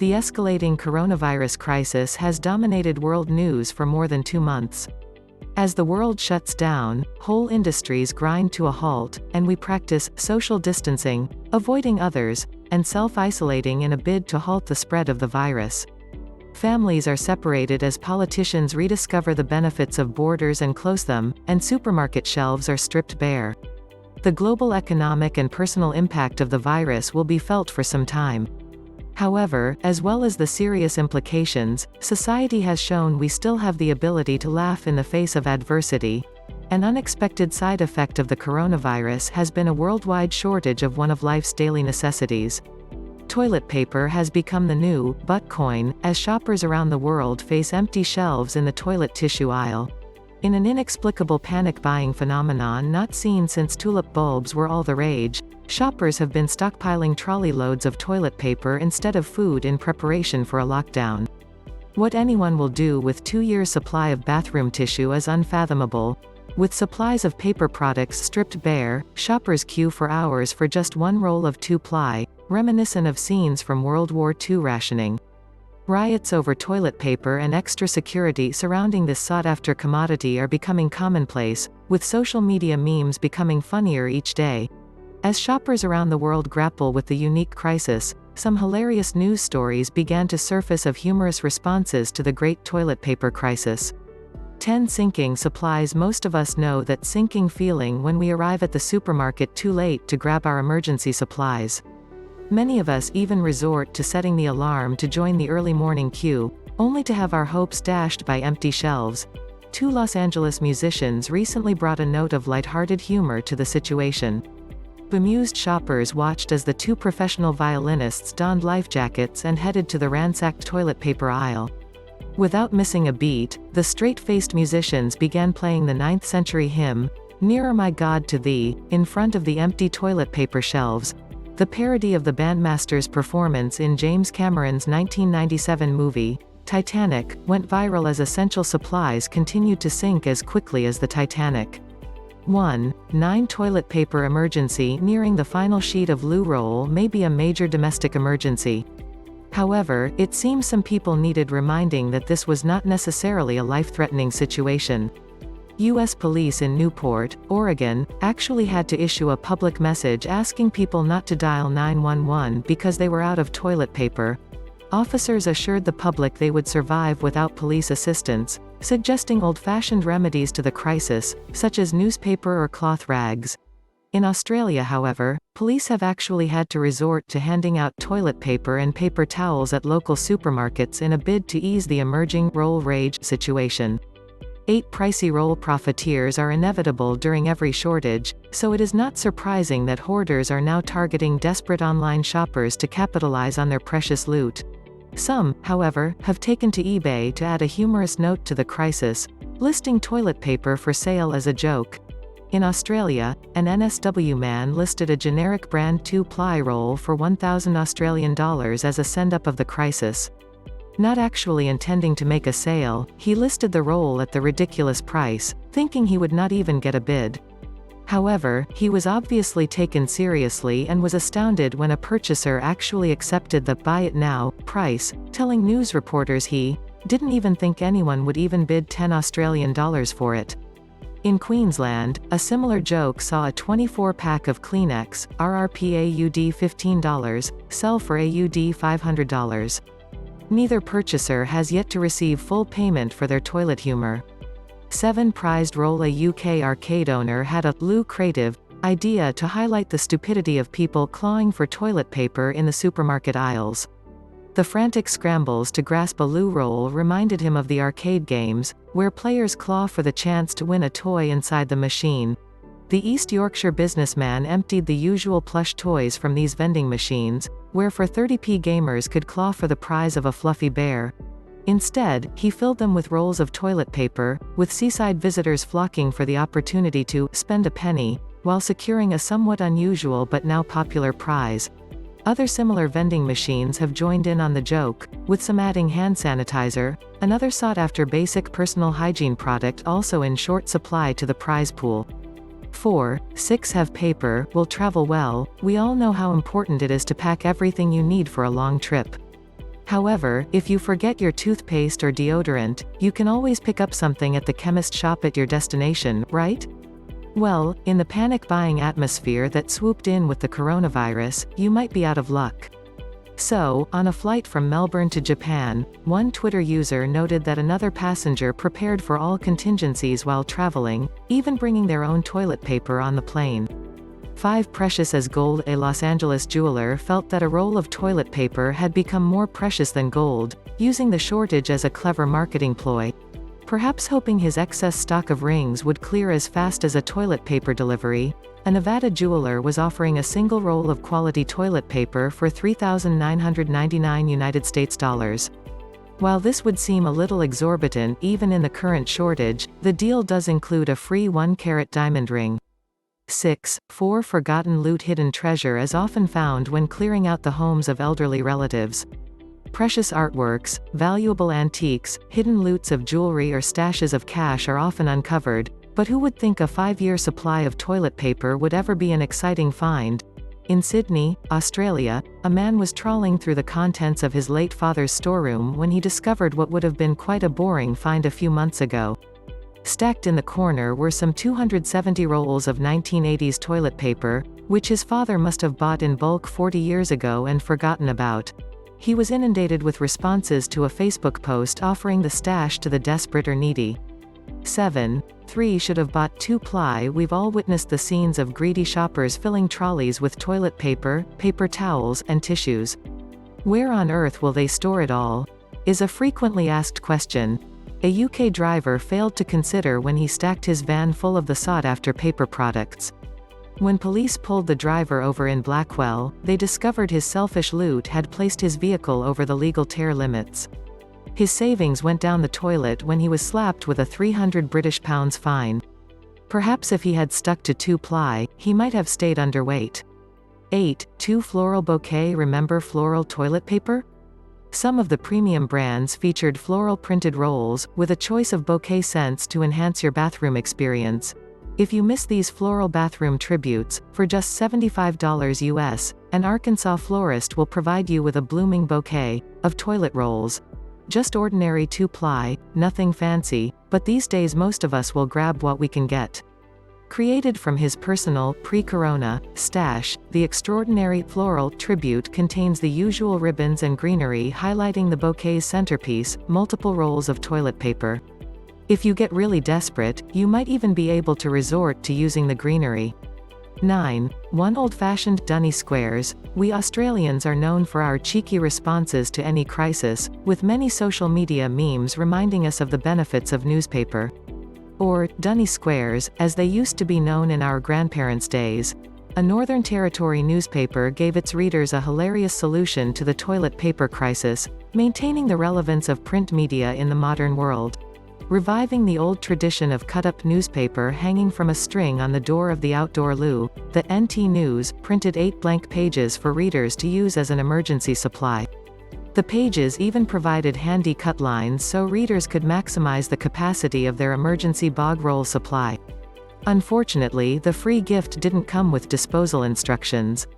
The escalating coronavirus crisis has dominated world news for more than 2 months. As the world shuts down, whole industries grind to a halt, and we practice social distancing, avoiding others, and self-isolating in a bid to halt the spread of the virus. Families are separated as politicians rediscover the benefits of borders and close them, and supermarket shelves are stripped bare. The global economic and personal impact of the virus will be felt for some time. However, as well as the serious implications, society has shown we still have the ability to laugh in the face of adversity. An unexpected side effect of the coronavirus has been a worldwide shortage of one of life's daily necessities. Toilet paper has become the new butt coin, as shoppers around the world face empty shelves in the toilet tissue aisle. In an inexplicable panic buying phenomenon not seen since tulip bulbs were all the rage, shoppers have been stockpiling trolley loads of toilet paper instead of food in preparation for a lockdown. What anyone will do with 2 years' supply of bathroom tissue is unfathomable. With supplies of paper products stripped bare, shoppers queue for hours for just one roll of 2-ply, reminiscent of scenes from World War II rationing. Riots over toilet paper and extra security surrounding this sought-after commodity are becoming commonplace, with social media memes becoming funnier each day. As shoppers around the world grapple with the unique crisis, some hilarious news stories began to surface of humorous responses to the great toilet paper crisis. 10 sinking supplies. Most of us know that sinking feeling when we arrive at the supermarket too late to grab our emergency supplies. Many of us even resort to setting the alarm to join the early morning queue, only to have our hopes dashed by empty shelves. 2 Los Angeles musicians recently brought a note of lighthearted humor to the situation. Bemused shoppers watched as the 2 professional violinists donned life jackets and headed to the ransacked toilet paper aisle. Without missing a beat, the straight-faced musicians began playing the 9th century hymn, "Nearer My God to Thee," in front of the empty toilet paper shelves. The parody of the bandmaster's performance in James Cameron's 1997 movie, Titanic, went viral as essential supplies continued to sink as quickly as the Titanic. 9 Toilet paper emergency. Nearing the final sheet of loo roll may be a major domestic emergency. However, it seems some people needed reminding that this was not necessarily a life-threatening situation. U.S. police in Newport, Oregon, actually had to issue a public message asking people not to dial 911 because they were out of toilet paper. Officers assured the public they would survive without police assistance, suggesting old-fashioned remedies to the crisis, such as newspaper or cloth rags. In Australia, however, police have actually had to resort to handing out toilet paper and paper towels at local supermarkets in a bid to ease the emerging roll rage situation. 8 Pricey roll profiteers are inevitable during every shortage, so it is not surprising that hoarders are now targeting desperate online shoppers to capitalize on their precious loot. Some, however, have taken to eBay to add a humorous note to the crisis, listing toilet paper for sale as a joke. In Australia, an NSW man listed a generic brand 2-ply roll for $1,000 as a send-up of the crisis. Not actually intending to make a sale, he listed the roll at the ridiculous price, thinking he would not even get a bid. However, he was obviously taken seriously and was astounded when a purchaser actually accepted the "buy it now" price, telling news reporters he didn't even think anyone would even bid $10 for it. In Queensland, a similar joke saw a 24-pack of Kleenex, RRP AUD $15, sell for AUD $500. Neither purchaser has yet to receive full payment for their toilet humor. 7 Prized roll. A UK arcade owner had a lucrative idea to highlight the stupidity of people clawing for toilet paper in the supermarket aisles. The frantic scrambles to grasp a loo roll reminded him of the arcade games, where players claw for the chance to win a toy inside the machine. The East Yorkshire businessman emptied the usual plush toys from these vending machines, where for 30p gamers could claw for the prize of a fluffy bear. Instead, he filled them with rolls of toilet paper, with seaside visitors flocking for the opportunity to spend a penny, while securing a somewhat unusual but now popular prize. Other similar vending machines have joined in on the joke, with some adding hand sanitizer, another sought-after basic personal hygiene product also in short supply to the prize pool. 6 Have paper, will travel well. We all know how important it is to pack everything you need for a long trip. However, if you forget your toothpaste or deodorant, you can always pick up something at the chemist shop at your destination, right? Well, in the panic-buying atmosphere that swooped in with the coronavirus, you might be out of luck. So, on a flight from Melbourne to Japan, one Twitter user noted that another passenger prepared for all contingencies while traveling, even bringing their own toilet paper on the plane. 5 Precious as gold. A Los Angeles jeweler felt that a roll of toilet paper had become more precious than gold, using the shortage as a clever marketing ploy. Perhaps hoping his excess stock of rings would clear as fast as a toilet paper delivery, a Nevada jeweler was offering a single roll of quality toilet paper for $3,999 United States dollars. While this would seem a little exorbitant even in the current shortage, the deal does include a free 1-carat diamond ring. 6. 4 Forgotten loot. Hidden treasure is often found when clearing out the homes of elderly relatives. Precious artworks, valuable antiques, hidden loots of jewelry or stashes of cash are often uncovered, but who would think a 5-year supply of toilet paper would ever be an exciting find? In Sydney, Australia, a man was trawling through the contents of his late father's storeroom when he discovered what would have been quite a boring find a few months ago. Stacked in the corner were some 270 rolls of 1980s toilet paper, which his father must have bought in bulk 40 years ago and forgotten about. He was inundated with responses to a Facebook post offering the stash to the desperate or needy. 7. 3 Should have bought 2-ply. We've all witnessed the scenes of greedy shoppers filling trolleys with toilet paper, paper towels, and tissues. Where on earth will they store it all? Is a frequently asked question. A UK driver failed to consider when he stacked his van full of the sought-after paper products. When police pulled the driver over in Blackwell, they discovered his selfish loot had placed his vehicle over the legal tare limits. His savings went down the toilet when he was slapped with a £300 fine. Perhaps if he had stuck to 2-ply, he might have stayed underweight. 8. 2 Floral bouquet. Remember floral toilet paper? Some of the premium brands featured floral printed rolls, with a choice of bouquet scents to enhance your bathroom experience. If you miss these floral bathroom tributes, for just $75 US, an Arkansas florist will provide you with a blooming bouquet of toilet rolls. Just ordinary 2-ply, nothing fancy, but these days most of us will grab what we can get. Created from his personal, pre-corona, stash, the extraordinary floral tribute contains the usual ribbons and greenery highlighting the bouquet's centerpiece, multiple rolls of toilet paper. If you get really desperate, you might even be able to resort to using the greenery. 9. 1 Old-fashioned dunny squares. We Australians are known for our cheeky responses to any crisis, with many social media memes reminding us of the benefits of newspaper. Or, dunny squares, as they used to be known in our grandparents' days. A Northern Territory newspaper gave its readers a hilarious solution to the toilet paper crisis, maintaining the relevance of print media in the modern world. Reviving the old tradition of cut-up newspaper hanging from a string on the door of the outdoor loo, the NT News printed 8 blank pages for readers to use as an emergency supply. The pages even provided handy cut lines so readers could maximize the capacity of their emergency bog roll supply. Unfortunately, the free gift didn't come with disposal instructions.